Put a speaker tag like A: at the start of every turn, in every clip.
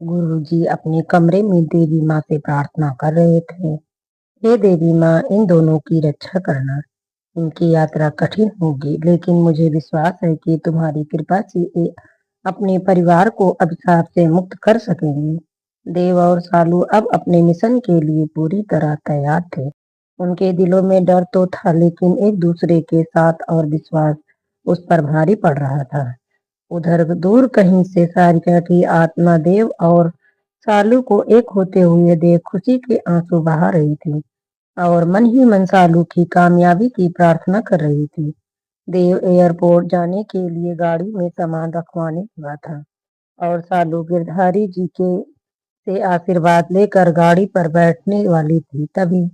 A: गुरुजी अपने कमरे में देवी माँ से प्रार्थना कर रहे थे। हे देवी माँ, इन दोनों की रक्षा करना। इनकी यात्रा कठिन होगी, लेकिन मुझे विश्वास है कि तुम्हारी कृपा से ये अपने परिवार को अभिशाप से मुक्त कर सकेंगे। देव और सालू अब अपने मिशन के लिए पूरी तरह तैयार थे। उनके दिलों में डर तो था, लेकिन एक दूसरे के साथ और विश्वास उस पर भारी पड़ रहा था। उधर दूर कहीं से सारिका की आत्मा देव और सालू को एक होते हुए देख खुशी के आंसू बहा रही थी और मन ही मन सालू की कामयाबी की प्रार्थना कर रही थी। देव एयरपोर्ट जाने के लिए गाड़ी में सामान रखवाने लगा था और सालू गिरधारी जी के से आशीर्वाद लेकर गाड़ी पर बैठने वाली थी। तभी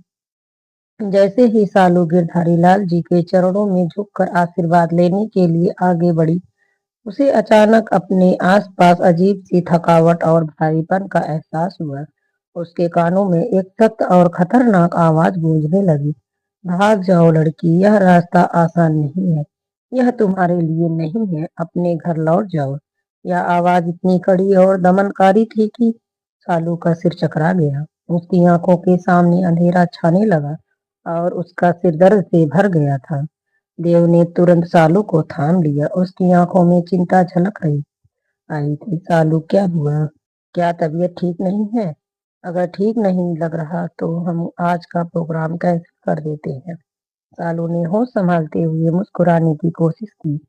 A: जैसे ही सालू गिरधारी लाल जी के चरणों में झुककर आशीर्वाद लेने के लिए आगे बढ़ी, उसे अचानक अपने आसपास अजीब सी थकावट और भारीपन का एहसास हुआ। उसके कानों में एक सख्त और खतरनाक आवाज गूंजने लगी। भाग जाओ लड़की, यह रास्ता आसान नहीं है। यह तुम्हारे लिए नहीं है, अपने घर लौट जाओ। यह आवाज इतनी कड़ी और दमनकारी थी कि सालू का सिर चकरा गया। उसकी आंखों के सामने अंधेरा छाने लगा और उसका सिर दर्द से भर गया था। देव ने तुरंत सालू को थाम लिया। उसकी आंखों में चिंता झलक रही आई थी। सालू, क्या हुआ? क्या तबीयत ठीक नहीं है? अगर ठीक नहीं लग रहा तो हम आज का प्रोग्राम कैंसिल कर देते हैं। सालू ने होश संभालते हुए मुस्कुराने की कोशिश की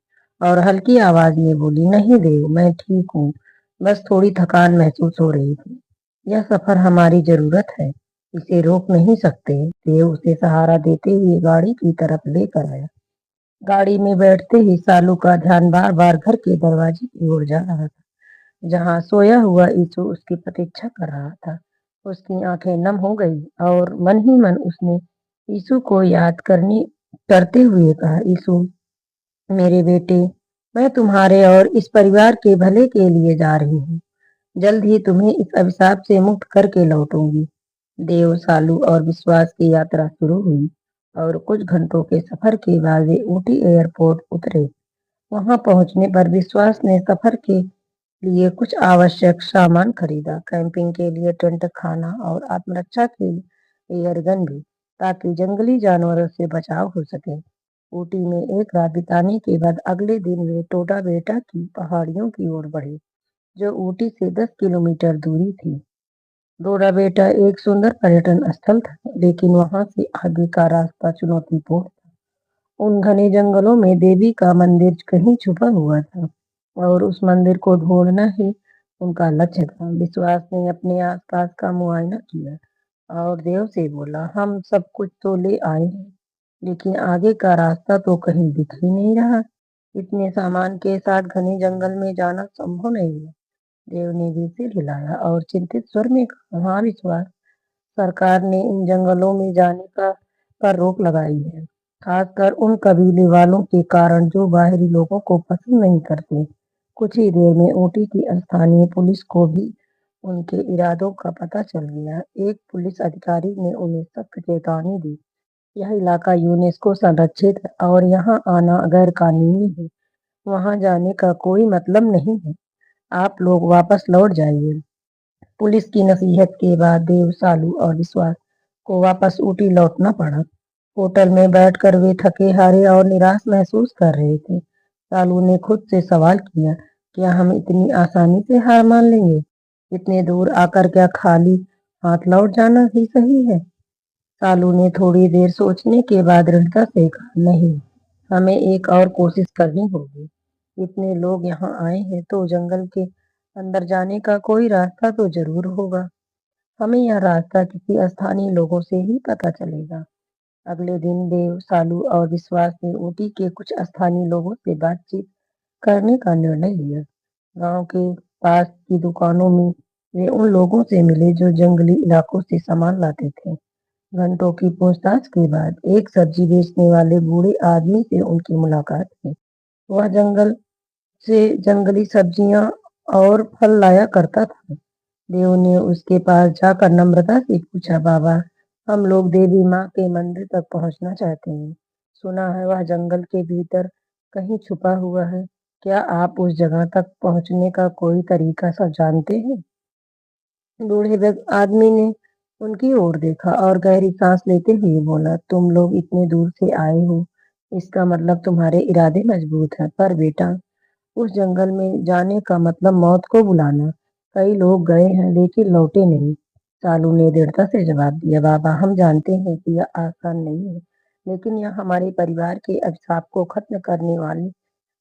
A: और हल्की आवाज में बोली, नहीं देव, मैं ठीक हूँ। बस थोड़ी थकान महसूस हो रही थी। यह सफर हमारी जरूरत है, इसे रोक नहीं सकते। देव उसे सहारा देते हुए गाड़ी की तरफ लेकर आया। गाड़ी में बैठते ही सालू का ध्यान बार बार घर के दरवाजे की ओर जा रहा था, जहाँ सोया हुआ यीशु उसकी प्रतीक्षा कर रहा था। उसकी आंखें नम हो गई और मन ही मन उसने यीशु को याद करने करते हुए कहा, यीशु मेरे बेटे, मैं तुम्हारे और इस परिवार के भले के लिए जा रही हूँ। जल्द ही तुम्हें इस अभिशाप से मुक्त करके लौटूंगी। देव, सालू और विश्वास की यात्रा शुरू हुई और कुछ घंटों के सफर के बाद वे ऊटी एयरपोर्ट उतरे। वहां पहुंचने पर विश्वास ने सफर के लिए कुछ आवश्यक सामान खरीदा, कैंपिंग के लिए टेंट, खाना और आत्मरक्षा के लिए एयरगन भी, ताकि जंगली जानवरों से बचाव हो सके। ऊटी में एक रात बिताने के बाद अगले दिन वे टोडा बेटा की पहाड़ियों की ओर बढ़े, जो ऊटी से 10 किलोमीटर दूरी थी। टोडा बेटा एक सुंदर पर्यटन स्थल था, लेकिन वहां से आगे का रास्ता चुनौतीपूर्ण। उन घने जंगलों में देवी का मंदिर कहीं छुपा हुआ था और उस मंदिर को ढूंढना ही उनका लक्ष्य था। विश्वास ने अपने आसपास का मुआयना किया और देव से बोला, हम सब कुछ तो ले आए हैं, लेकिन आगे का रास्ता तो कहीं दिख ही नहीं रहा। इतने सामान के साथ घने जंगल में जाना संभव नहीं है। देव ने भी सिर हिलाया और चिंतित स्वर में कहा, हाँ विश्वास, सरकार ने इन जंगलों में जाने का पर रोक लगाई है, खासकर उन कबीले वालों के कारण जो बाहरी लोगों को पसंद नहीं करते। कुछ ही देर में ऊटी की स्थानीय पुलिस को भी उनके इरादों का पता चल गया। एक पुलिस अधिकारी ने उन्हें सख्त चेतावनी दी, यह इलाका यूनेस्को संरक्षित है और यहाँ आना गैर कानूनी है। वहाँ जाने का कोई मतलब नहीं है। आप लोग वापस लौट जाइए। पुलिस की नसीहत के बाद देव, सालू और विश्वास को वापस ऊटी लौटना पड़ा। होटल में बैठकर वे थके हारे और निराश महसूस कर रहे थे। सालू ने खुद से सवाल किया, क्या हम इतनी आसानी से हार मान लेंगे? इतने दूर आकर क्या खाली हाथ लौट जाना ही सही है? सालू ने थोड़ी देर सोचने के बाद दृढ़ता से कहा, नहीं, हमें एक और कोशिश करनी होगी। इतने लोग यहाँ आए हैं तो जंगल के अंदर जाने का कोई रास्ता तो जरूर होगा। हमें यह रास्ता किसी स्थानीय लोगों से ही पता चलेगा। अगले दिन देव, सालू और विश्वास ने ऊटी के कुछ स्थानीय लोगों से बातचीत करने का निर्णय लिया। गांव के पास की दुकानों में वे उन लोगों से मिले जो जंगली इलाकों से सामान लाते थे। घंटों की पूछताछ के बाद एक सब्जी बेचने वाले बूढ़े आदमी से उनकी मुलाकात हुई। वह जंगल से जंगली सब्जियां और फल लाया करता था। देव ने उसके पास जाकर नम्रता से पूछा, बाबा, हम लोग देवी माँ के मंदिर तक पहुँचना चाहते हैं। सुना है वह जंगल के भीतर कहीं छुपा हुआ है। क्या आप उस जगह तक पहुँचने का कोई तरीका सब जानते हैं? बूढ़े आदमी ने उनकी ओर देखा और गहरी सांस लेते हुए बोला, तुम लोग इतने दूर से आए हो, इसका मतलब तुम्हारे इरादे मजबूत हैं। पर बेटा, उस जंगल में जाने का मतलब मौत को बुलाना। कई लोग गए हैं लेकिन लौटे नहीं। सालू ने दृढ़ता से जवाब दिया, बाबा हम जानते हैं कि यह आसान नहीं है, लेकिन यह हमारे परिवार के अभिशाप को खत्म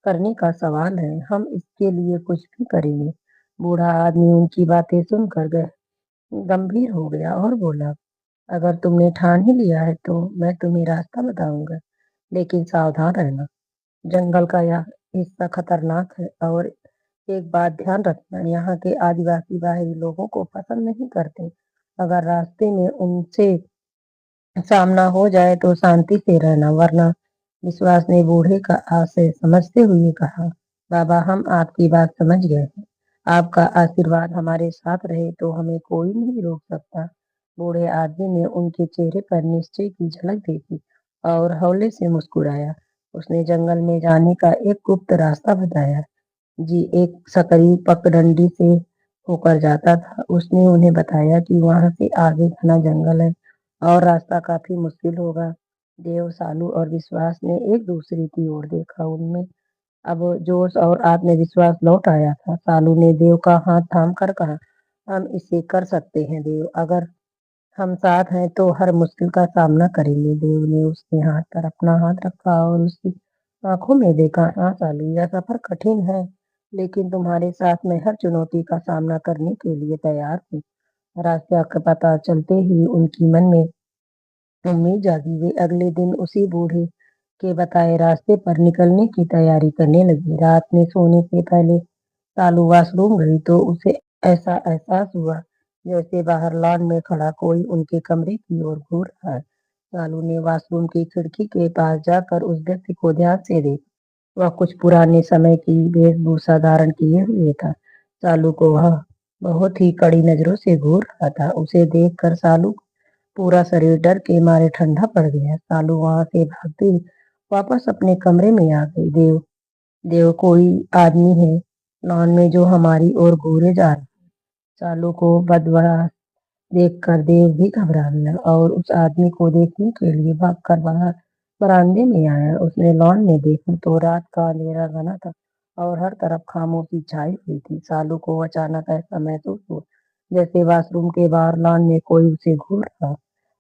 A: करने का सवाल है। हम इसके लिए कुछ भी करेंगे। बूढ़ा आदमी उनकी बातें सुनकर गंभीर हो गया और बोला, अगर तुमने ठान ही लिया है तो मैं तुम्हें रास्ता बताऊंगा, लेकिन सावधान रहना। जंगल का यह हिस्सा खतरनाक है और एक बात ध्यान रखना, यहाँ के आदिवासी बाहरी लोगों को पसंद नहीं करते। अगर रास्ते में उनसे सामना हो जाए तो शांति से रहना, वरना। विश्वास ने बूढ़े का आशय समझते हुए कहा, बाबा हम आपकी बात समझ गए हैं। आपका आशीर्वाद हमारे साथ रहे तो हमें कोई नहीं रोक सकता। बूढ़े आदमी ने उनके चेहरे पर निश्चय की झलक देखी और हौले से मुस्कुराया। उसने जंगल में जाने का एक गुप्त रास्ता बताया। जी, एक सकरी पगडंडी से होकर जाता था। उसने उन्हें बताया कि वहां से आगे घना जंगल है और रास्ता काफी मुश्किल होगा। देव, सालू और विश्वास ने एक दूसरे की ओर देखा। उनमें अब जोश और आत्मविश्वास लौट आया था। सालू ने देव का हाथ थाम कर कहा, हम इसे कर सकते हैं देव। अगर हम साथ हैं तो हर मुश्किल का सामना करेंगे। देव ने उसके हाथ पर अपना हाथ रखा और उसकी आंखों में देखा। हाँ सालू, यह सफर कठिन है, लेकिन तुम्हारे साथ मैं हर चुनौती का सामना करने के लिए तैयार हूँ। रास्ते का पता चलते ही उनकी मन में उम्मीद जागी। वे अगले दिन उसी बूढ़े के बताए रास्ते पर निकलने की तैयारी करने लगी। रात में सोने से पहले सालू वॉशरूम गई तो उसे ऐसा एहसास हुआ जैसे बाहर लॉन में खड़ा कोई उनके कमरे की ओर घूर रहा है। सालू ने वॉशरूम की खिड़की के पास जाकर उस व्यक्ति को ध्यान से देखा। वह कुछ पुराने समय की वेशभूषा धारण किए हुए था। सालू को वह बहुत ही कड़ी नजरों से घूर रहा था। उसे देखकर सालू पूरा शरीर डर के मारे ठंडा पड़ गया। सालू वहां से भागते हुए वापस अपने कमरे में आ गई। देव, देव कोई आदमी है लॉन में जो हमारी ओर घूरे जा रहा है। सालू को बदबड़ा देखकर देव भी घबरा गया और उस आदमी को देखने के लिए भागकर बाहर बरामदे में आया। उसने लॉन में देखा तो रात का अंधेरा घना था और हर तरफ खामोशी छाई हुई थी। सालू को अचानक ऐसा महसूस हुआ जैसे वॉशरूम के बाहर लॉन में कोई उसे घूर रहा।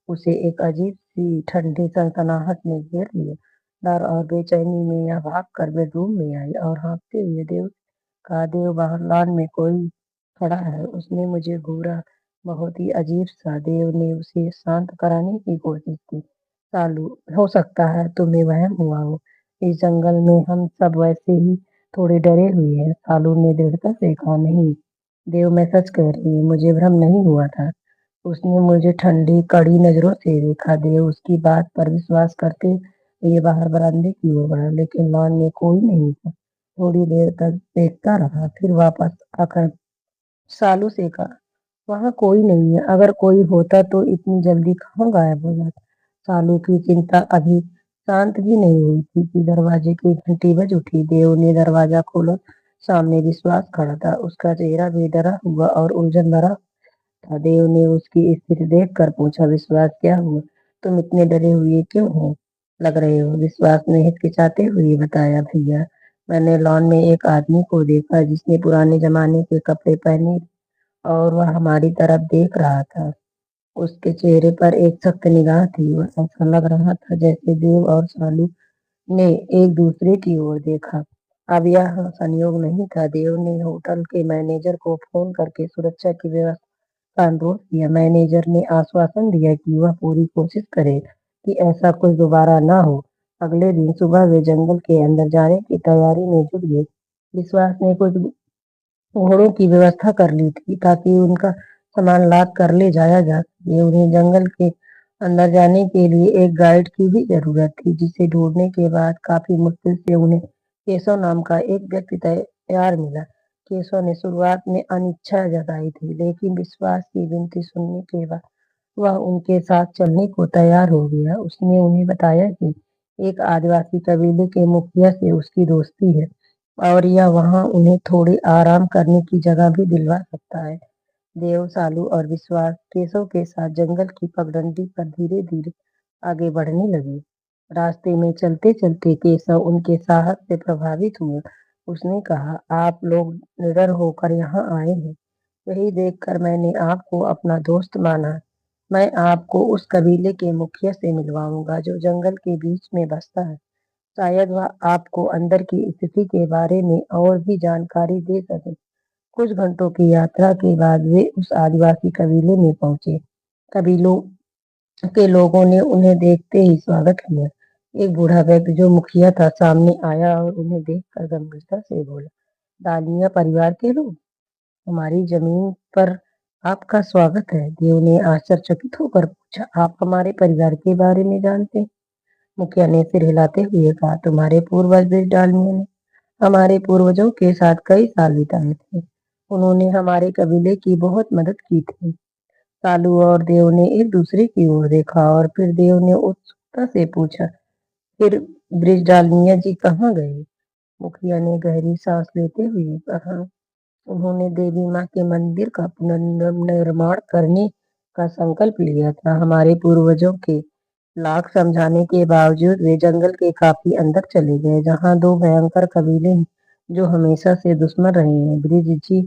A: उसे एक अजीब सी ठंडी सनसनाहट ने घेर लिया। डर और बेचैनी में यह भागकर बेडरूम में आई और हाँफते हुए देव का, देव बाहर लॉन में कोई खड़ा है, उसने मुझे घूरा। बहुत ही अजीब सा। देव ने उसे शांत कराने की कोशिश की। सालू, हो सकता है तुम्हें वहम हुआ हो। इस जंगल में हम सब वैसे ही थोड़े डरे हुए हैं। सालू ने दृढ़ता से कहा, नहीं देव, मैं सच कह रही हूँ, मुझे भ्रम नहीं हुआ था। उसने मुझे ठंडी कड़ी नजरों से देखा। देव उसकी बात पर विश्वास करते हुए बाहर बरामदे की ओर बढ़ा, लेकिन लॉन में कोई नहीं था। थोड़ी देर तक देखता रहा, फिर वापस आकर सालू से कहा, वहाँ कोई नहीं है। अगर कोई होता तो इतनी जल्दी कहाँ गायब हो जाता। सालू की चिंता अभी शांत भी नहीं हुई थी कि दरवाजे की घंटी बज उठी। देव ने दरवाजा खोला। सामने विश्वास खड़ा था। उसका चेहरा भी डरा हुआ और उलझन भरा था। देव ने उसकी स्थिति देखकर पूछा, विश्वास क्या हुआ? तुम इतने डरे हुए क्यों हो लग रहे हो? विश्वास ने हिचकिचाते हुए बताया, भैया मैंने लॉन में एक आदमी को देखा जिसने पुराने जमाने के कपड़े पहने और वह हमारी तरफ देख रहा था। उसके चेहरे पर एक सख्त निगाह थी। वह ऐसा लग रहा था जैसे देव और सालू ने एक दूसरे की ओर देखा। अब यह संयोग नहीं था। देव ने होटल के मैनेजर को फोन करके सुरक्षा की व्यवस्था का अनुरोध किया। मैनेजर ने आश्वासन दिया कि वह पूरी कोशिश करे कि ऐसा कुछ दोबारा ना हो। अगले दिन सुबह वे जंगल के अंदर जाने की तैयारी में जुट गए। विश्वास ने कुछ घोड़ों की व्यवस्था कर ली थी ताकि उनका सामान लाद कर ले जाया जा सके। उन्हें जंगल के अंदर जाने के लिए एक गाइड की भी जरूरत थी, जिसे ढूंढने के बाद काफी मुश्किल से उन्हें केशव नाम का एक व्यक्ति तैयार मिला। केशव ने शुरुआत में अनिच्छा जताई थी, लेकिन विश्वास की विनती सुनने के बाद वह उनके साथ चलने को तैयार हो गया। उसने उन्हें बताया कि एक आदिवासी कबीले के मुखिया से उसकी दोस्ती है और यह वहां उन्हें थोड़ी आराम करने की जगह भी दिलवा सकता है। देव, सालू और विश्वास केशव के साथ जंगल की पगडंडी पर धीरे धीरे आगे बढ़ने लगे। रास्ते में चलते चलते केशव उनके साहस से प्रभावित हुए। उसने कहा, आप लोग निडर होकर यहाँ आए हैं। यही देखकर मैंने आपको अपना दोस्त माना। मैं आपको उस कबीले के मुखिया से मिलवाऊंगा जो जंगल के बीच में बसता है। शायद वह आपको अंदर की स्थिति के बारे में और भी जानकारी दे सके। कुछ घंटों की यात्रा के बाद वे उस आदिवासी कबीले में पहुंचे। कबीलों के लोगों ने उन्हें देखते ही स्वागत किया। एक बूढ़ा व्यक्ति जो मुखिया था सामने आया और उन्हें देखकर गंभीरता से बोला, डालिया परिवार के लोग, हमारी जमीन पर आपका स्वागत है। देव ने आश्चर्यचकित होकर पूछा, आप हमारे परिवार के बारे में जानते हैं? मुखिया ने सिर हिलाते हुए कहा, तुम्हारे पूर्वज ब्रिज डालमिया ने हमारे पूर्वजों के साथ कई साल बिताए थे। उन्होंने हमारे कबीले की बहुत मदद की थी। सालू और देव ने एक दूसरे की ओर देखा और फिर देव ने उत्सुकता से पूछा, फिर ब्रिज डालमिया जी कहाँ गए? मुखिया ने गहरी सांस लेते हुए कहा, उन्होंने देवी माँ के मंदिर का पुनर्निर्माण करने का संकल्प लिया था। हमारे पूर्वजों के लाख समझाने के बावजूद वे जंगल के काफी अंदर चले गए, जहाँ दो भयंकर कबीले हैं जो हमेशा से दुश्मन रहे हैं। ब्रिज जी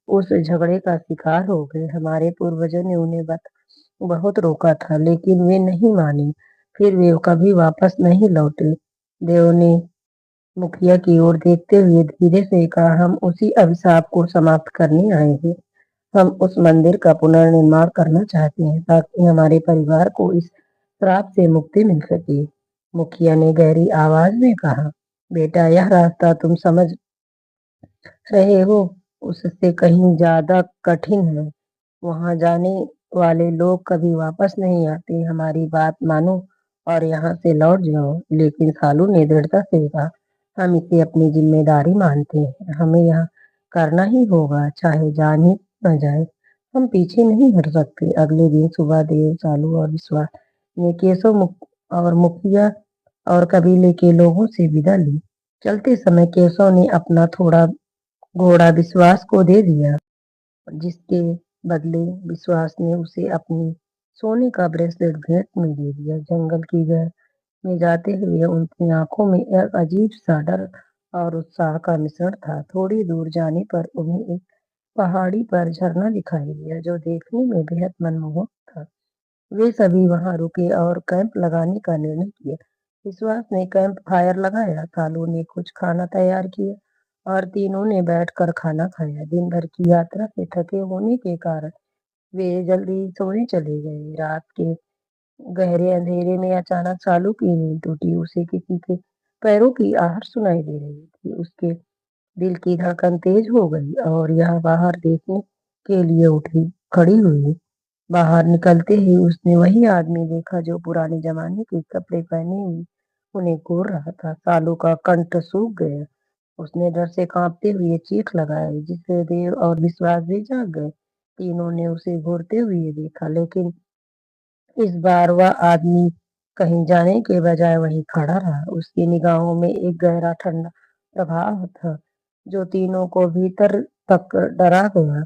A: उस झगड़े का शिकार हो गए। हमारे पूर्वजों ने उन्हें बहुत रोका था, लेकिन वे नहीं माने। फिर वे कभी वापस नहीं लौटे। देव ने मुखिया की ओर देखते हुए धीरे से कहा, हम उसी अभिशाप को समाप्त करने आए हैं। हम उस मंदिर का पुनर्निर्माण करना चाहते हैं ताकि हमारे परिवार को इस श्राप से मुक्ति मिल सके। मुखिया ने गहरी आवाज में कहा, बेटा, यह रास्ता तुम समझ रहे हो उससे कहीं ज्यादा कठिन है। वहां जाने वाले लोग कभी वापस नहीं आते। हमारी बात मानो और यहाँ से लौट जाओ। लेकिन सालू ने दृढ़ता से कहा, हम इसे अपनी जिम्मेदारी मानते हैं। हमें यह करना ही होगा, चाहे जान ही न जाए। हम पीछे नहीं हट सकते। अगले दिन सुबह देव, सालू और विश्वास ने और मुखिया और कबीले के लोगों से विदा ली। चलते समय केशव ने अपना थोड़ा घोड़ा विश्वास को दे दिया, जिसके बदले विश्वास ने उसे अपनी सोने का ब्रेसलेट भेंट में दे दिया। जंगल की गहर में जाते हुए उनकी आंखों में एक अजीब सा डर और उत्साह का मिश्रण था। थोड़ी दूर जाने पर उन्हें एक पहाड़ी पर झरना दिखाई दिया जो देखने में बेहद मनमोहक था। वे सभी वहां रुके और कैंप लगाने का निर्णय किया। विश्वास ने कैंप फायर लगाया, सालू ने कुछ खाना तैयार किया और तीनों ने बैठकर खाना खाया। दिन भर की यात्रा से थके होने के कारण वे जल्दी सोने चले गए। रात के गहरे अंधेरे में अचानक सालू की नींद टूटी। उसे किसी के पैरों की आहट सुनाई दे रही थी। उसके दिल की धड़कन तेज हो गई और यह बाहर देखने के लिए उठी खड़ी हुई। बाहर निकलते ही उसने वही आदमी देखा जो पुराने जमाने के कपड़े पहने हुए उन्हें घूर रहा था। सालू का कंठ सूख गया। उसने डर से कांपते हुए चीख लगाई, जिससे देव और विश्वास भी जाग गए। तीनों ने उसे घूरते हुए देखा, लेकिन इस बार वह आदमी कहीं जाने के बजाय वहीं खड़ा रहा। उसकी निगाहों में एक गहरा ठंडा प्रभाव था जो तीनों को भीतर तक डरा गया।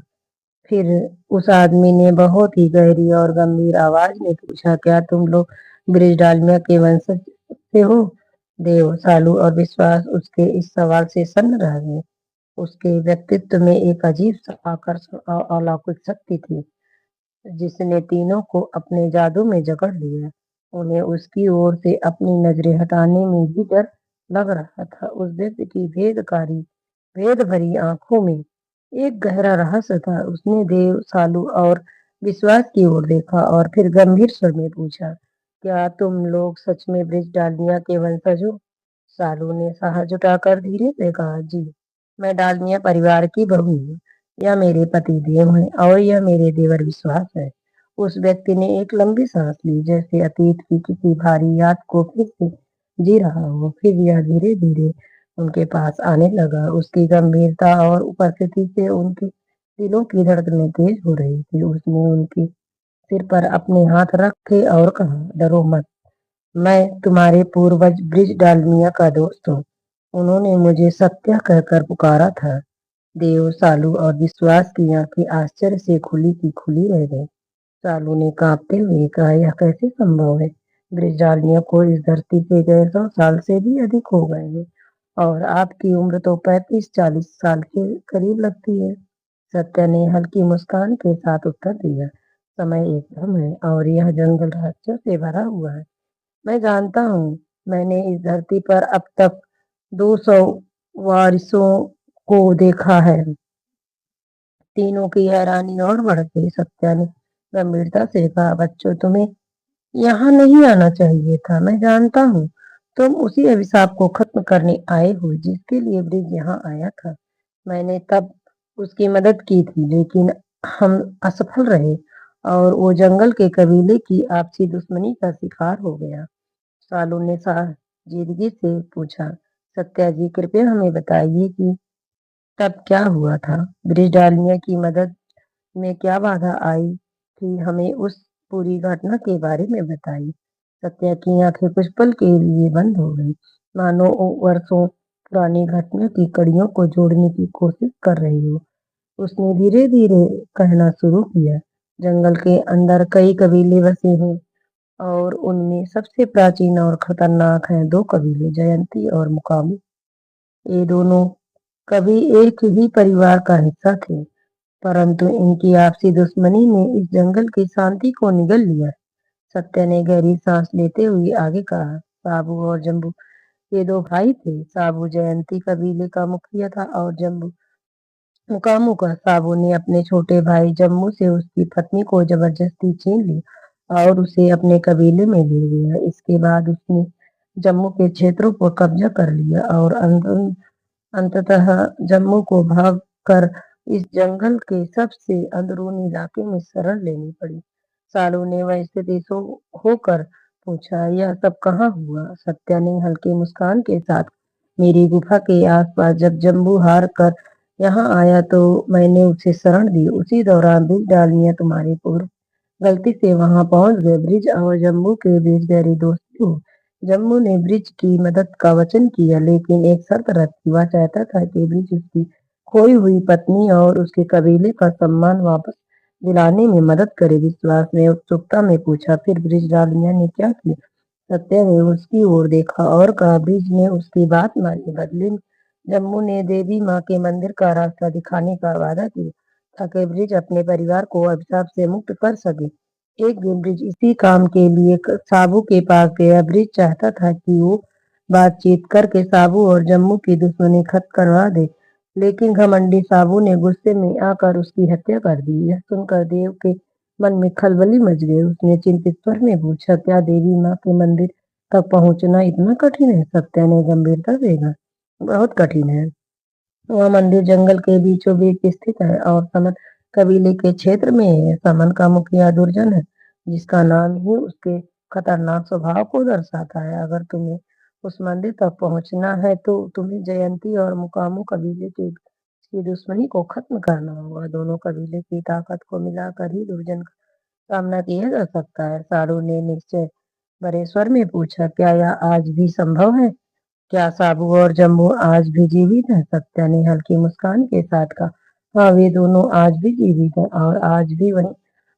A: फिर उस आदमी ने बहुत ही गहरी और गंभीर आवाज में पूछा, क्या तुम लोग ब्रिज डालमिया के वंशज से हो? देव, सालू और विश्वास उसके इस सवाल से सन्न रह गए। उसके व्यक्तित्व में एक अजीब सा आकर्षण और अलौकिक शक्ति थी जिसने तीनों को अपने जादू में जकड़ लिया। उन्हें उसकी ओर से अपनी नजरें हटाने में भी डर लग रहा था। उस व्यक्ति की भेद भरी आंखों में एक गहरा रहस्य था। उसने देव, सालू और विश्वास की ओर देखा और फिर गंभीर स्वर में पूछा, क्या तुम लोग सच में ब्रिज डालमिया के वंशज हो? सालू ने साहस जुटाकर धीरे से कहा, जी, मैं डालमिया परिवार की बहू हूँ। यह मेरे पति देव हैं और यह मेरे देवर विश्वास है। उस व्यक्ति ने एक लंबी सांस ली, जैसे अतीत की किसी भारी याद को फिर से जी रहा हो। फिर यह धीरे धीरे उनके पास आने लगा। उसकी गंभीरता और उपस्थिति से उनके दिलों की धड़कनें तेज हो रही थी। उसने उनके सिर पर अपने हाथ रखे और कहा, डरो मत, मैं तुम्हारे पूर्वज ब्रिज डालमिया का दोस्त हूँ। उन्होंने मुझे सत्या कहकर पुकारा था। देव, सालू और विश्वास की आंखें आश्चर्य से खुली की खुली रह गई। सालू ने कांपते हुए कहा, यह कैसे संभव है? ब्रिजडालिया को इस धरती पे गए 100 साल से भी अधिक हो गए हैं और आपकी उम्र तो 35-40 साल के करीब लगती है। सत्या ने हल्की मुस्कान के साथ उत्तर दिया, समय एकदम है और यह जंगल रहस्यों से भरा हुआ है। मैं जानता हूँ, मैंने इस धरती पर अब तक 200 वारिसों को देखा है। तीनों की हैरानी और बढ़ गई। सत्या ने गंभीरता से कहा, बच्चों तुम्हें यहाँ नहीं आना चाहिए था। मैं जानता हूँ तुम उसी अभिशाप को खत्म करने आए हो जिसके लिए ब्रिज यहाँ आया था। मैंने तब उसकी मदद की थी लेकिन हम असफल रहे और वो जंगल के कबीले की आपसी दुश्मनी का शिकार हो गया। सालू ने संजीदगी से पूछा, सत्या जी कृपया हमें बताइए कि तब क्या हुआ था? ब्रिज डालने की मदद में क्या बाधा आई थी? हमें उस पूरी घटना के बारे में बताइए। सत्या की आंखें कुछ पल के लिए बंद हो गई, मानो वो वर्षों पुरानी घटना की कड़ियों को जोड़ने की कोशिश कर रही हो। उसने धीरे धीरे कहना शुरू किया, जंगल के अंदर कई कबीले बसे हैं और उनमें सबसे प्राचीन और खतरनाक हैं दो कबीले, जयंती और मुकामी। ये दोनों कभी एक ही परिवार का हिस्सा थे, परंतु इनकी आपसी दुश्मनी ने इस जंगल की शांति को निगल लिया। सत्या ने गहरी सांस लेते हुए आगे कहा, साबू और जम्बू ये दो भाई थे। साबू जयंती कबीले का मुखिया था और जम्बू मुकामू का। साबू ने अपने छोटे भाई जम्मू से उसकी पत्नी को जबरदस्ती छीन ली और उसे अपने कबीले में ले गया। इसके बाद उसने जम्मू के क्षेत्रों पर कब्जा कर लिया और अंततः जम्मू को भागकर इस जंगल के सबसे अंदरूनी इलाके में शरण लेनी पड़ी। सालू ने वह स्थिति होकर पूछा, यह सब कहाँ हुआ? सत्या ने हल्की मुस्कान के साथ, मेरी गुफा के आसपास। जब जम्बू हार कर यहाँ आया तो मैंने उसे शरण दी। उसी दौरान ब्रिज डालमिया तुम्हारे पूर्व गलती से वहां पहुंच गए। ब्रिज और जम्बू के बीच गहरी दोस्ती हो। जम्मू ने ब्रिज की मदद का वचन किया लेकिन एक शर्त रखी। वह चाहता था कि ब्रिज उसकी खोई हुई पत्नी और उसके कबीले का सम्मान वापस दिलाने में मदद करे। विश्वास ने उत्सुकता में पूछा, फिर ब्रिज डालमिया ने क्या किया? सत्या ने उसकी ओर देखा और कहा, ब्रिज ने उसकी बात मानी। बदले में जम्मू ने देवी माँ के मंदिर का रास्ता दिखाने का वादा किया ताकि ब्रिज अपने परिवार को अभिशाप से मुक्त कर सके। एक दिन ब्रिज इसी काम के लिए साबू के पास गया। ब्रिज चाहता था कि वो बातचीत करके साबू और जम्मू की दुश्मनी खत्म करवा दे, लेकिन घमंडी साबू ने गुस्से में आकर उसकी हत्या कर दी। यह सुनकर देव के मन में खलबली मच गई। उसने चिंतित स्वर में पूछा, क्या देवी माँ के मंदिर तक पहुंचना इतना कठिन है? सत्या ने गंभीरता से कहा, बहुत कठिन है। वह मंदिर जंगल के बीचों बीच स्थित है और समन कबीले के क्षेत्र में है। समन का मुखिया दुर्जन है, जिसका नाम ही उसके खतरनाक स्वभाव को दर्शाता है। अगर तुम्हें उस मंदिर तक पहुंचना है तो तुम्हें जयंती और मुकामू कबीले की दुश्मनी को खत्म करना होगा। दोनों कबीले की ताकत को मिलाकर ही दुर्जन का सामना किया जा सकता है। सारू ने निश्चय भरे स्वर में पूछा, क्या यह आज भी संभव है? क्या साबू और जम्बू आज भी जीवित हैं? सत्या ने हल्की मुस्कान के साथ कहा, हाँ वे दोनों आज भी जीवित हैं और आज भी वही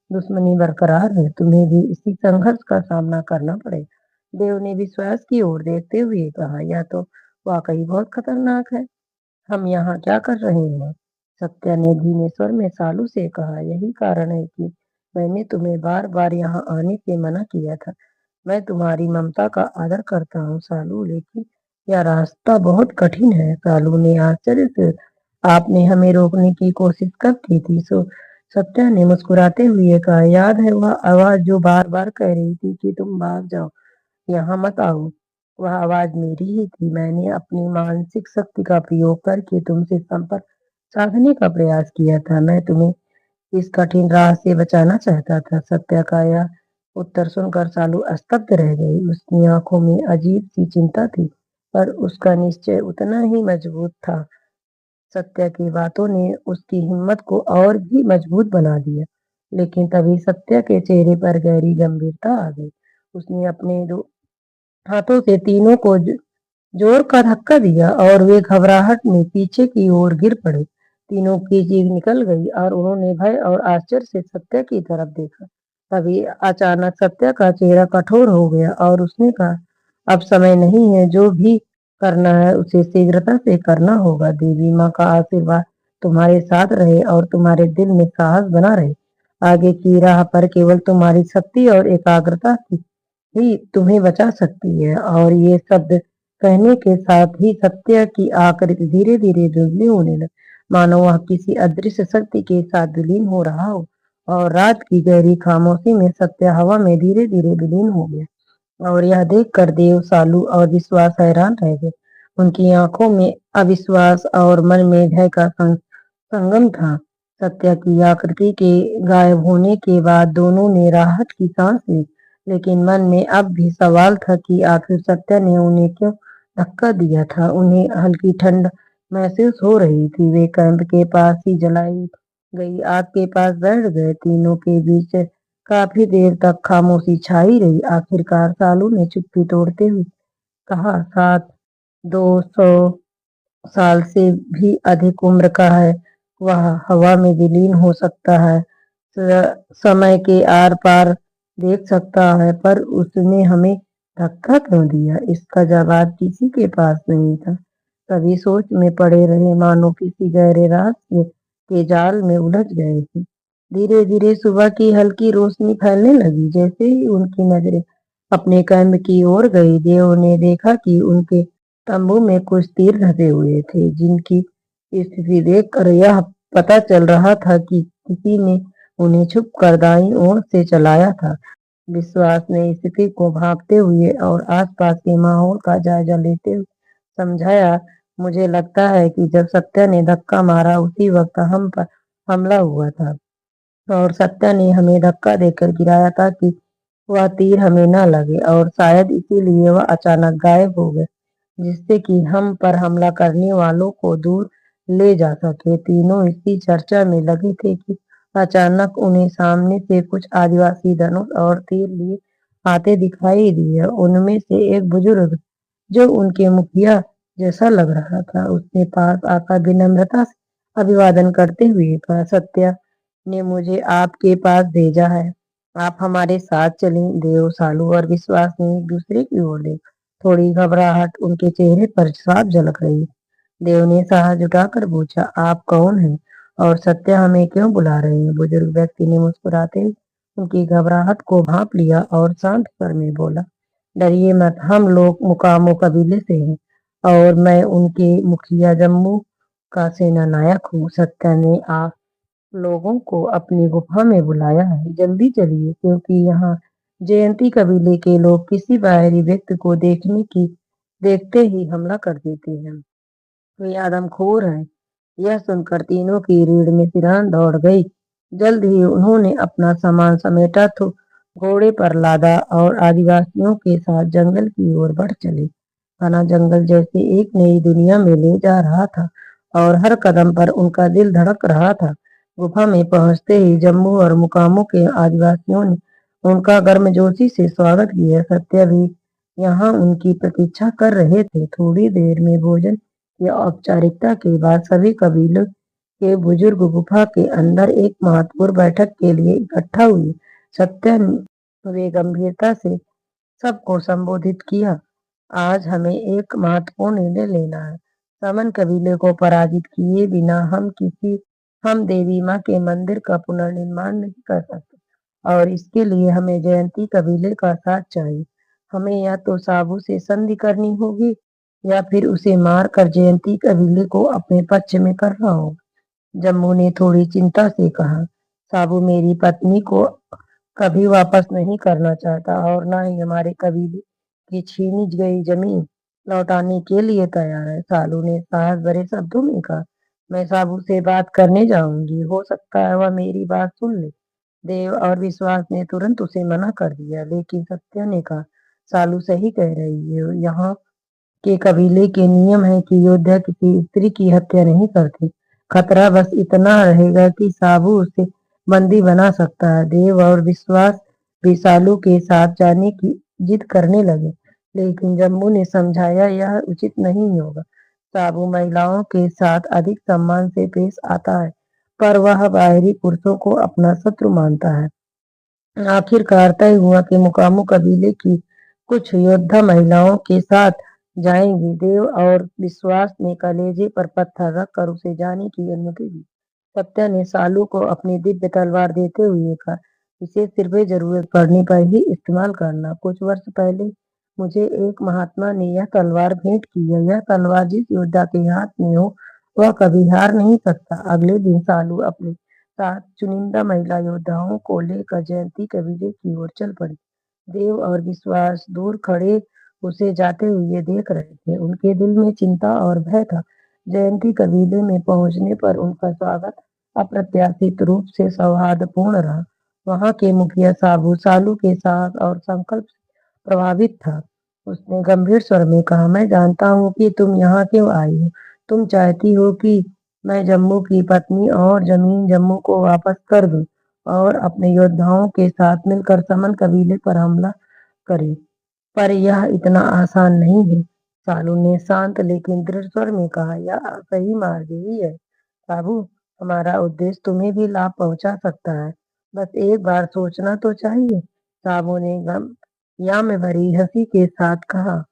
A: दुश्मनी बरकरार है। तुम्हें भी इसी संघर्ष का सामना करना पड़ेगा। देव ने विश्वास की ओर देखते हुए कहा, यह तो वाकई बहुत खतरनाक है। हम यहाँ क्या कर रहे हैं? सत्या ने धीमे स्वर में सालू से कहा, यही कारण है कि मैंने तुम्हें बार बार यहाँ आने से मना किया था। मैं तुम्हारी ममता का आदर करता हूँ सालू, लेकिन यह रास्ता बहुत कठिन है। सालू ने आश्चर्य से, आपने हमें रोकने की कोशिश कब की थी? सत्या ने मुस्कुराते हुए कहा, याद है वह आवाज जो बार बार कह रही थी कि तुम भाग जाओ, यहाँ मत आओ? वह आवाज मेरी ही थी। मैंने अपनी मानसिक शक्ति का प्रयोग करके तुमसे संपर्क साधने का प्रयास किया था। मैं तुम्हें इस कठिन राह से बचाना चाहता था। सत्या का यह उत्तर सुनकर सालू स्तब्ध रह गई। उसकी आंखों में अजीब सी चिंता थी, पर उसका निश्चय उतना ही मजबूत था। सत्या की बातों ने उसकी हिम्मत को और भी मजबूत बना दिया। लेकिन तभी सत्या के चेहरे पर गहरी गंभीरता आ गई। उसने अपने दो हाथों से तीनों को जोर का धक्का दिया और वे घबराहट में पीछे की ओर गिर पड़े। तीनों की जीभ निकल गई और उन्होंने भय और आश्चर्य से सत्या की तरफ देखा। तभी अचानक सत्या का चेहरा कठोर हो गया और उसने कहा, अब समय नहीं है, जो भी करना है उसे शीघ्रता से करना होगा। देवी माँ का आशीर्वाद तुम्हारे साथ रहे और तुम्हारे दिल में साहस बना रहे। आगे की राह पर केवल तुम्हारी शक्ति और एकाग्रता ही तुम्हें बचा सकती है। और ये शब्द कहने के साथ ही सत्या की आकृति धीरे धीरे धुंधली होने लगी, मानो वह किसी अदृश्य शक्ति के साथ विलीन हो रहा हो। और रात की गहरी खामोशी में सत्य हवा में धीरे धीरे विलीन हो गया। और यह देखकर देव, सालू और विश्वास हैरान रह गए। उनकी आंखों में अविश्वास और मन में भय का संगम था। सत्या की आकृति के गायब होने के बाद दोनों ने राहत की सांस ली, लेकिन मन में अब भी सवाल था कि आखिर सत्या ने उन्हें क्यों धक्का दिया था। उन्हें हल्की ठंड महसूस हो रही थी। वे कैंप के पास ही जलाई गई आग के पास बैठ गए। तीनों के बीच काफी देर तक खामोशी छाई रही। आखिरकार सालू ने चुप्पी तोड़ते हुए कहा, साथ 200 साल से भी अधिक उम्र का है। वह हवा में विलीन हो सकता है, समय के आर पार देख सकता है, पर उसने हमें धक्का क्यों दिया? इसका जवाब किसी के पास नहीं था। सभी सोच में पड़े रहे, मानो किसी गहरे रहस्य के जाल में उलझ गए थे। धीरे धीरे सुबह की हल्की रोशनी फैलने लगी। जैसे ही उनकी नजरें अपने कैंप की ओर गई, देव ने देखा कि उनके तंबू में कुछ तीर धसे हुए थे, जिनकी स्थिति देखकर यह पता चल रहा था कि किसी ने उन्हें छुप कर दाईं ओर से चलाया था। विश्वास ने स्थिति को भांपते हुए और आसपास के माहौल का जायजा लेते हुए समझाया, मुझे लगता है कि जब सत्या ने धक्का मारा उसी वक्त हम पर हमला हुआ था और सत्या ने हमें धक्का देकर गिराया ताकि वह तीर हमें न लगे, और शायद इसीलिए वह अचानक गायब हो गए, जिससे कि हम पर हमला करने वालों को दूर ले जा सके। तीनों इसी चर्चा में लगे थे कि अचानक उन्हें सामने से कुछ आदिवासी धनुष और तीर लिए आते दिखाई दिए। उनमें से एक बुजुर्ग, जो उनके मुखिया जैसा लग रहा था, उसने पास आकर विनम्रता से अभिवादन करते हुए कहा, सत्या ने मुझे आपके पास भेजा है, आप हमारे साथ चलें। देव, सालू और विश्वास ने एक दूसरे की ओर देखा। थोड़ी घबराहट उनके चेहरे पर साफ झलक रही। देव ने साहस जुटाकर पूछा, आप कौन हैं और सत्या हमें क्यों बुला रहे हैं? बुजुर्ग व्यक्ति ने मुस्कुराते हुए उनकी घबराहट को भांप लिया और शांत स्वर में बोला, डरिए मत, हम लोग मुकामो कबीले से हैं और मैं उनके मुखिया जम्मू का सेना नायक हूँ। सत्या ने आप लोगों को अपनी गुफा में बुलाया है, जल्दी चलिए, क्योंकि यहाँ जयंती कबीले के लोग किसी बाहरी व्यक्ति को देखते ही हमला कर देते हैं। वे आदमखोर हैं। यह सुनकर तीनों की रीढ़ में सिरहान दौड़ गई। जल्द ही उन्होंने अपना सामान समेटा तो घोड़े पर लादा और आदिवासियों के साथ जंगल की ओर बढ़ चले। घना जंगल जैसे एक नई दुनिया में ले जा रहा था और हर कदम पर उनका दिल धड़क रहा था। गुफा में पहुंचते ही जम्मू और मुकामों के आदिवासियों ने उनका गर्मजोशी से स्वागत किया। सत्य भी यहाँ उनकी प्रतीक्षा कर रहे थे। थोड़ी देर में भोजन या औपचारिकता के बाद सभी कबीलों के बुजुर्ग गुफा के अंदर एक महत्वपूर्ण बैठक के लिए इकट्ठा हुए। सत्य ने वे गंभीरता से सबको संबोधित किया, आज हमें एक महत्वपूर्ण निर्णय लेना है। समन कबीले को पराजित किए बिना हम देवी माँ के मंदिर का पुनर्निर्माण नहीं कर सकते और इसके लिए हमें जयंती कबीले का साथ चाहिए। हमें या तो साबू से संधि करनी होगी या फिर उसे मार कर जयंती कबीले को अपने पक्ष में करना होगा। जम्मू ने थोड़ी चिंता से कहा, साबू मेरी पत्नी को कभी वापस नहीं करना चाहता और ना ही हमारे कबीले की छीनी गई जमीन लौटाने के लिए तैयार है। सालू ने साहस भरे शब्दों में कहा, मैं साबू से बात करने जाऊंगी, हो सकता है वह मेरी बात सुन ले। देव और विश्वास ने तुरंत उसे मना कर दिया, लेकिन सत्या ने कहा, सालू सही कह रही है, यहाँ के कबीले के नियम है कि योद्धा किसी स्त्री की हत्या नहीं करते। खतरा बस इतना रहेगा कि साबू उसे बंदी बना सकता है। देव और विश्वास भी सालू के साथ जाने की जिद करने लगे, लेकिन जम्मू ने समझाया यह उचित नहीं होगा। साबू महिलाओं के साथ अधिक सम्मान से पेश आता है, पर वह बाहरी पुरुषों को अपना शत्रु मानता है। आखिरकार तय हुआ कि मुकामू कबीले की कुछ योद्धा महिलाओं के साथ जाएंगी। देव और विश्वास ने कलेजे पर पत्थर रखकर उसे जाने की अनुमति दी। सत्या ने सालू को अपनी दिव्य तलवार देते हुए कहा, इसे सिर्फ जरूरत पड़ने पर ही इस्तेमाल करना। कुछ वर्ष पहले मुझे एक महात्मा ने यह तलवार भेंट की है। यह तलवार जिस योद्धा के हाथ में हो वह कभी हार नहीं सकता। अगले दिन सालू अपने साथ चुनिंदा महिला योद्धाओं को लेकर जयंती कबीले की ओर चल पड़ी। देव और विश्वास दूर खड़े उसे जाते हुए देख रहे थे। उनके दिल में चिंता और भय था। जयंती कबीले में पहुंचने पर उनका स्वागत अप्रत्याशित रूप से सौहार्दपूर्ण रहा। वहां के मुखिया साबू सालू के साहस और संकल्प से प्रभावित था। उसने गंभीर स्वर में कहा, मैं जानता हूँ कि तुम यहाँ क्यों आई हो। तुम चाहती हो कि मैं जम्मू की पत्नी और जमीन जम्मू को वापस कर दूं और अपने योद्धाओं के साथ मिलकर समन कबीले पर हमला करें। पर यह इतना आसान नहीं है। सालू ने शांत लेकिन दृढ़ स्वर में कहा, यह सही मार्ग ही है साबू। हमारा उद्देश्य तुम्हें भी लाभ पहुंचा सकता है। बस एक बार सोचना तो चाहिए। साबू ने गम या में भरी हंसी के साथ कहा,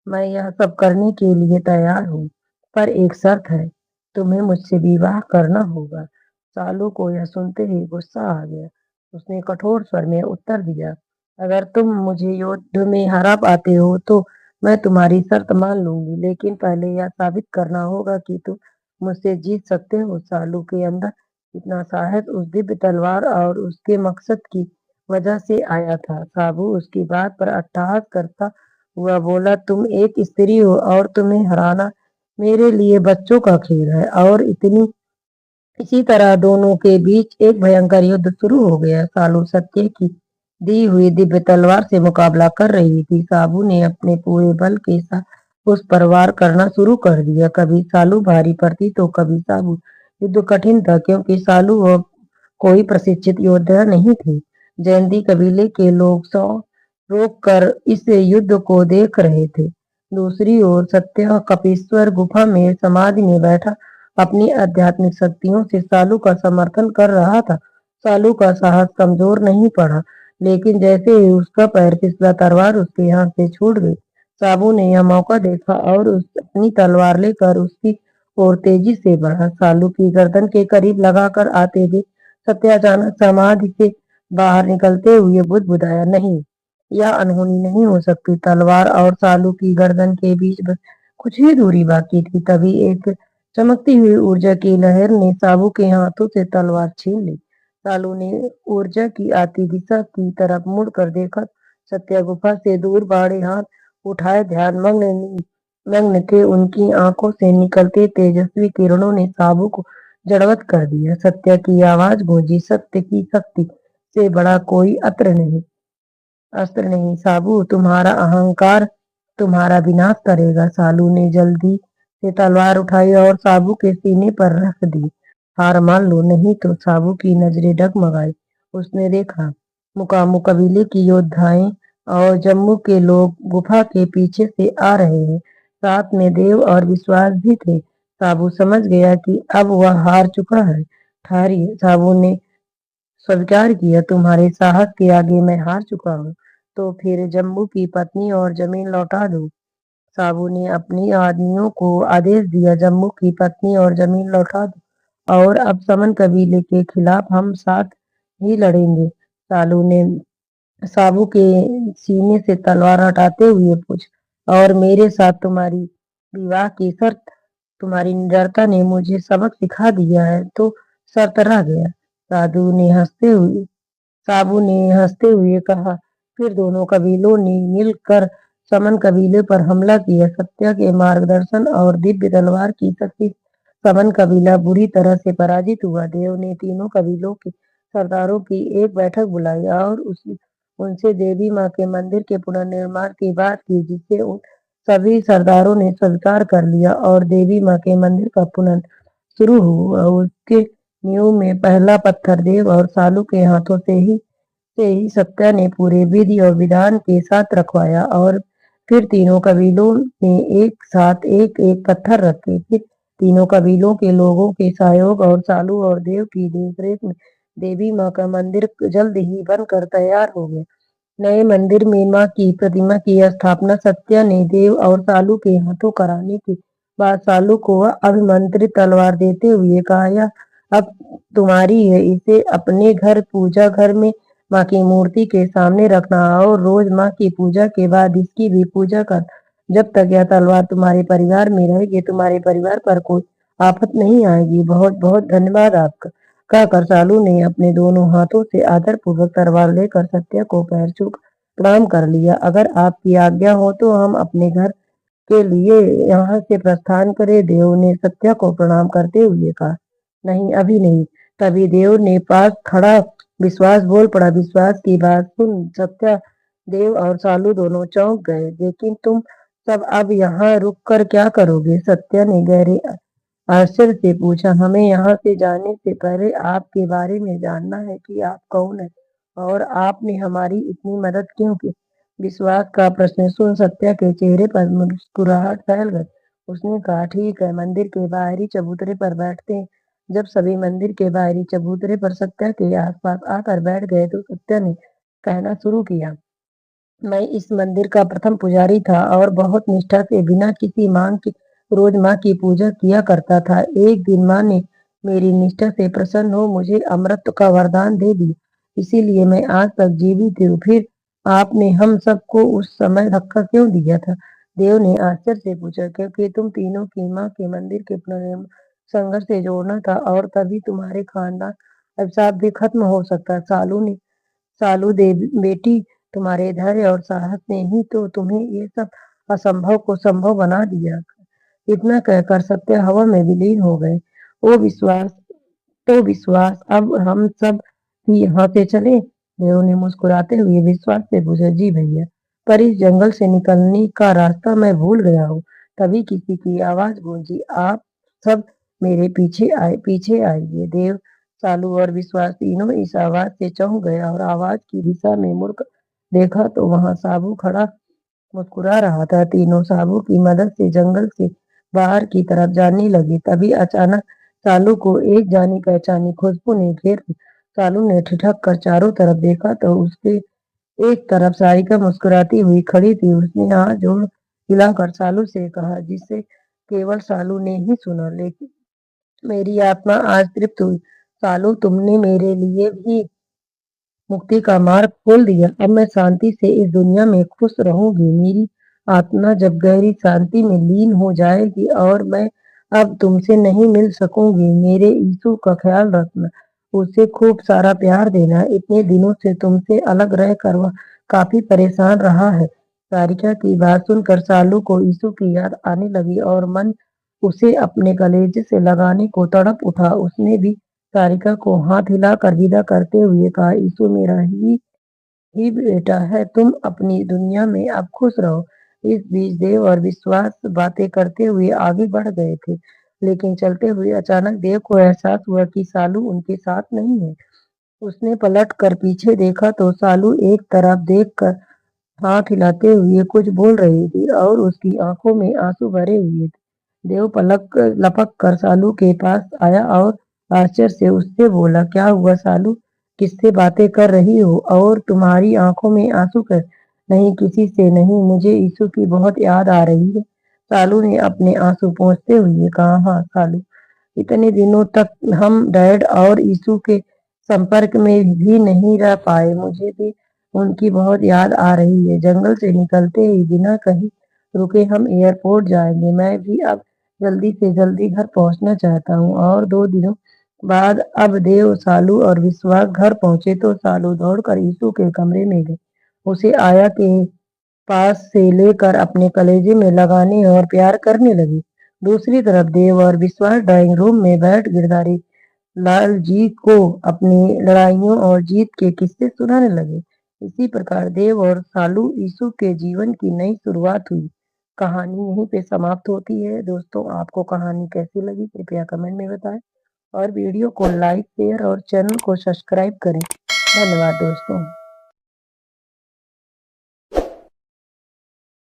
A: मैं यह सब करने के लिए तैयार हूँ, पर एक शर्त है, तुम्हें मुझसे विवाह करना होगा। सालू को यह सुनते ही गुस्सा आ गया। उसने कठोर स्वर में उत्तर दिया, अगर तुम मुझे युद्ध में हरा पाते हो तो मैं तुम्हारी शर्त मान लूंगी, लेकिन पहले यह साबित करना होगा कि तुम मुझसे जीत सकते हो। सालू के अंदर इतना साहस उस दिव्य तलवार और उसके मकसद की वजह से आया था। साबू उसकी बात पर अट्टहास करता हुआ बोला, तुम एक स्त्री हो और तुम्हें हराना मेरे लिए बच्चों का खेल है। और इसी तरह दोनों के बीच एक भयंकर युद्ध शुरू हो गया। सालू सत्य की दी हुई दिव्य तलवार से मुकाबला कर रही थी। साबू ने अपने पूरे बल के साथ उस पर वार करना शुरू कर दिया। कभी सालू भारी पड़ती तो कभी साबू। युद्ध कठिन था क्योंकि सालू वो कोई प्रशिक्षित योद्धा नहीं थे। जैंती कबीले के लोग सौ रोक कर इस युद्ध को देख रहे थे। दूसरी ओर सत्य कपीश्वर गुफा में समाधि में बैठा अपनी आध्यात्मिक शक्तियों से सालू का समर्थन कर रहा था। सालू का साहस कमजोर नहीं पड़ा, लेकिन जैसे ही उसका पैर फिसला तलवार उसके हाथ से छूट गई। साबू ने यह मौका देखा और अपनी तलवार लेकर उसकी ओर तेजी से बढ़ा। सालू की गर्दन के करीब लगाकर आते हुए सत्य अचानक समाधि से बाहर निकलते हुए बुदबुदाया, नहीं, यह अनहोनी नहीं हो सकती। तलवार और सालू की गर्दन के बीच बस कुछ ही दूरी बाकी थी। तभी एक चमकती हुई ऊर्जा की लहर ने साबू के हाथों से तलवार छीन ली। सालू ने ऊर्जा की आती दिशा की तरफ मुड़कर देखा। सत्या गुफा से दूर बाड़े हाथ उठाए ध्यान मग्न थे। उनकी आंखों से निकलते तेजस्वी किरणों ने साबू को जड़वत कर दिया। सत्या की आवाज गूंजी, सत्य की शक्ति से बड़ा कोई अस्त्र नहीं साबू, तुम्हारा अहंकार तुम्हारा विनाश करेगा। सालू ने जल्दी से तलवार उठाई और साबू के सीने पर रख दी। हार मान लो, नहीं तो। साबू की नजरें डगमगाई। उसने देखा मुकामू कबीले की योद्धाएं और जम्मू के लोग गुफा के पीछे से आ रहे हैं। साथ में देव और विश्वास भी थे। साबू समझ गया कि अब वह हार चुका है। ठहरिए, साबू ने स्वीकार किया, तुम्हारे साहस के आगे मैं हार चुका हूँ। तो फिर जम्मू की पत्नी और जमीन लौटा दो। साबू ने अपनी आदमियों को आदेश दिया, जम्मू की पत्नी और जमीन लौटा दो और अब समन कबीले के खिलाफ हम साथ ही लड़ेंगे। सालू ने साबू के सीने से तलवार हटाते हुए पूछा, और मेरे साथ तुम्हारी विवाह की शर्त? तुम्हारी निडरता ने मुझे सबक सिखा दिया है, तो शर्त रह गया। साबू ने हंसते हुए कहा, फिर दोनों कबीलों ने मिलकर समन कबीले पर हमला किया। सत्या के मार्गदर्शन और दिव्य तलवार की शक्ति समन कबीला बुरी तरह से पराजित हुआ। देव ने तीनों कबीलों के सरदारों की एक बैठक बुलाई और उनसे देवी माँ के मंदिर के पुनर्निर्माण की बात की, जिसे उन सभी सरदारों ने स्वीकार कर लिया और देवी माँ के मंदिर का पुनः शुरू हुआ। उसके नींव में पहला पत्थर देव और सालू के हाथों से ही सत्या ने पूरे विधि और विधान के साथ रखवाया और फिर तीनों कबीलों ने एक साथ एक एक पत्थर रखे। फिर तीनों कबीलों के लोगों के सहयोग और सालू और देव की देखरेख में देवी माँ का मंदिर जल्द ही बनकर तैयार हो गया। नए मंदिर में माँ की प्रतिमा की स्थापना सत्या ने देव और सालू के हाथों कराने के बाद सालू को वह अभिमंत्रित तलवार देते हुए कहा, यह अब तुम्हारी है, इसे अपने घर पूजा घर में माँ की मूर्ति के सामने रखना और रोज माँ की पूजा के बाद इसकी भी पूजा कर। जब तक यह तलवार तुम्हारे परिवार में रहेगी तुम्हारे परिवार पर कोई आफत नहीं आएगी। बहुत बहुत धन्यवाद आपका। कहकर सालू ने अपने दोनों हाथों से आदरपूर्वक तलवार लेकर सत्या को पैर छू प्रणाम कर लिया। अगर आपकी आज्ञा हो तो हम अपने घर के लिए यहाँ से प्रस्थान करें। देव ने सत्या को प्रणाम करते हुए कहा, नहीं अभी नहीं। तभी देव ने पास खड़ा विश्वास बोल पड़ा। विश्वास की बात सुन सत्या, देव और सालू दोनों चौंक गए। लेकिन तुम सब अब यहाँ रुक कर क्या करोगे? सत्या ने गहरे आश्चर्य से पूछा, हमें यहाँ से जाने से पहले आपके बारे में जानना है कि आप कौन है और आपने हमारी इतनी मदद क्यों की। विश्वास का प्रश्न सुन सत्या के चेहरे पर मुस्कुराहट फैल गई। उसने कहा, ठीक है, मंदिर के बाहरी चबूतरे पर बैठते हैं। जब सभी मंदिर के बाहरी चबूतरे पर सत्या के आसपास आकर बैठ गए तो सत्या ने कहना शुरू किया, मैं इस मंदिर का प्रथम पुजारी था और बहुत निष्ठा से बिना किसी मांग के रोज माँ की पूजा किया करता था। एक दिन माँ ने मेरी निष्ठा से प्रसन्न हो मुझे अमृत का वरदान दे दिया, इसीलिए मैं आज तक जीवित हूँ। फिर आपने हम सबको उस समय धक्का क्यों दिया था? देव ने आश्चर्य से पूछा, क्योंकि तुम तीनों की माँ के मंदिर के पुनर्निर्माण संघर्ष से जोड़ना था और तभी तुम्हारे खानदान अभिशाप भी खत्म हो सकता। सालू देवी बेटी, तुम्हारे धैर्य और साहस ने ही तो तुम्हें ये सब असंभव को संभव बना दिया। इतना कहकर सत्या हवा में विलीन हो गए। ओ विश्वास, तो विश्वास, अब हम सब ही यहाँ से चले? देव ने मुस्कुराते हुए विश्वास से पूछा, जी भैया, पर इस जंगल से निकलने का रास्ता मैं भूल गया हूँ। तभी किसी की आवाज गूंजी, आप सब मेरे पीछे आइए। देव, सालू और विश्वास तीनों इस आवाज से चौंक गए और आवाज की दिशा में मुड़कर देखा तो वहां साबू खड़ा मुस्कुरा रहा था। तीनों साबू की मदद से जंगल से बाहर की तरफ जाने लगे। तभी अचानक सालू को एक जानी पहचानी खुशबू ने घेर लिया। सालू ने ठिठक कर चारों तरफ देखा तो उसके एक तरफ सारिका मुस्कुराती हुई खड़ी थी। उसने हाथ जोड़ हिलाकर सालू से कहा, जिसे केवल सालू ने ही सुना, लेकिन मेरी आत्मा आज तृप्त हुई। सालू, तुमने मेरे लिए भी मुक्ति का मार्ग खोल दिया। अब मैं शांति से इस दुनिया में खुश रहूंगी। मेरी आत्मा जब गहरी शांति में लीन हो जाएगी और मैं अब तुमसे नहीं मिल सकूंगी। मेरे यीशु का ख्याल रखना, उसे खूब सारा प्यार देना। इतने दिनों से तुमसे अलग रहकर वह काफी परेशान रहा है। सारिका की बात सुनकर सालू को यीशु की याद आने लगी और मन उसे अपने कलेजे से लगाने को तड़प उठा। उसने भी सारिका को हाथ हिलाकर विदा करते हुए कहा, यीशु मेरा ही बेटा है, तुम अपनी दुनिया में अब खुश रहो। इस बीच देव और विश्वास बातें करते हुए आगे बढ़ गए थे, लेकिन चलते हुए अचानक देव को एहसास हुआ कि सालू उनके साथ नहीं है। उसने पलट कर पीछे देखा तो सालू एक तरफ देखकर हाथ हिलाते हुए कुछ बोल रही थी और उसकी आंखों में आंसू भरे हुए थे। देव पलक लपक कर सालू के पास आया और आश्चर्य से उससे बोला, क्या हुआ सालू, किससे बातें कर रही हो और तुम्हारी आंखों में आंसू कैसे? नहीं, किसी से नहीं, मुझे यीशु की बहुत याद आ रही है। सालू ने अपने आंसू पोंछते हुए कहा, हाँ सालू, इतने दिनों तक हम डैड और यीशु के संपर्क में भी नहीं रह पाए। मुझे भी उनकी बहुत याद आ रही है। जंगल से निकलते ही बिना कहीं रुके हम एयरपोर्ट जाएंगे। मैं भी अब जल्दी से जल्दी घर पहुंचना चाहता हूँ। और 2 दिनों बाद अब देव, सालू और विश्वास घर पहुंचे तो सालू दौड़कर यीशु के कमरे में गए। उसे आया के पास से लेकर अपने कलेजे में लगाने और प्यार करने लगी। दूसरी तरफ देव और विश्वास ड्राइंग रूम में बैठ गिरधारी लाल जी को अपनी लड़ाइयों और जीत के किस्से सुनाने लगे। इसी प्रकार देव और सालू यीशु के जीवन की नई शुरुआत हुई। कहानी यहीं पे समाप्त होती है। दोस्तों, आपको कहानी कैसी लगी कृपया कमेंट में बताएं और वीडियो को लाइक शेयर और चैनल को सब्सक्राइब करें। धन्यवाद दोस्तों।